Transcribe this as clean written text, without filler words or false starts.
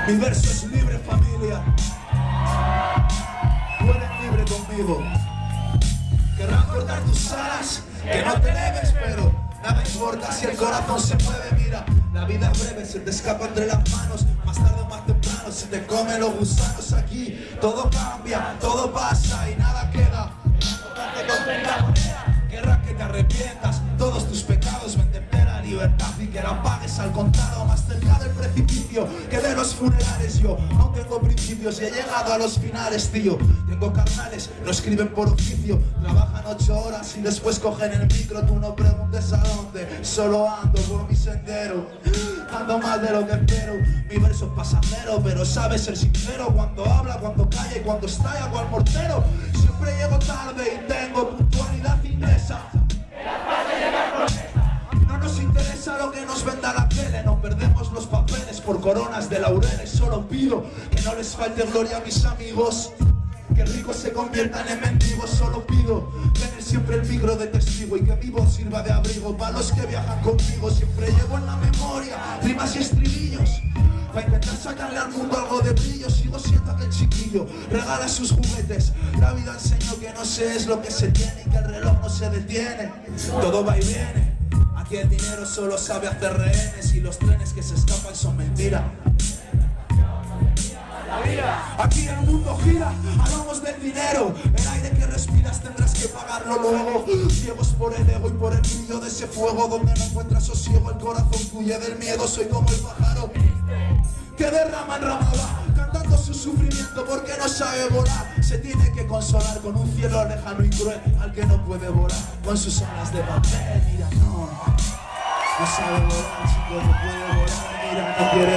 Mi verso es libre, familia. Tú eres libre conmigo. Querrán cortar tus alas, que no te eleves, pero nada importa si el corazón se mueve. Mira, la vida es breve, se te escapa entre las manos. Más tarde o más temprano se te comen los gusanos. Aquí todo cambia, todo pasa y nada queda. Querrán que te arrepientas, todos tus pecados venderte la libertad y que la pagues al contado, más cerca del precipicio que de los funerales. Yo aún tengo principios y he llegado a los finales, tío. Tengo carnales, no escriben por oficio, trabajan 8 horas y después cogen el micro. Tú no preguntes a dónde, solo ando por mi sendero. Ando más de lo que espero, mi verso es pasajero, pero sabes ser sincero cuando habla, cuando calla y cuando estalla cual mortero. Siempre llego tarde y tengo puntualidad inglesa. No nos interesa lo que nos venda la tele, no perdemos los papeles por coronas de laureles. Solo pido que no les falte gloria a mis amigos, que ricos se conviertan en mendigos. Solo pido tener siempre el micro de testigo y que mi voz sirva de abrigo para los que viajan conmigo. Siempre llevo en la memoria rimas y estribillos para intentar sacarle al mundo algo de brillo. Sigo siendo aquel chiquillo, regala sus juguetes. La vida enseñó que no se es lo que se tiene y que el reloj no se detiene. Todo va y viene. Aquí el dinero solo sabe hacer rehenes y los trenes que se escapan son mentira. Aquí el mundo gira, hablamos del dinero. El aire que respiras tendrás que pagarlo luego. Ciegos por el ego y por el brillo de ese fuego. Donde no encuentras sosiego, el corazón huye del miedo. Soy como el pájaro que de rama en rama va, cantando su sufrimiento porque no sabe volar. Se tiene que consolar con un cielo lejano y cruel al que no puede volar con sus alas de papel. Mira, no sabe volar, chico, no puede volar. Mira, no quiere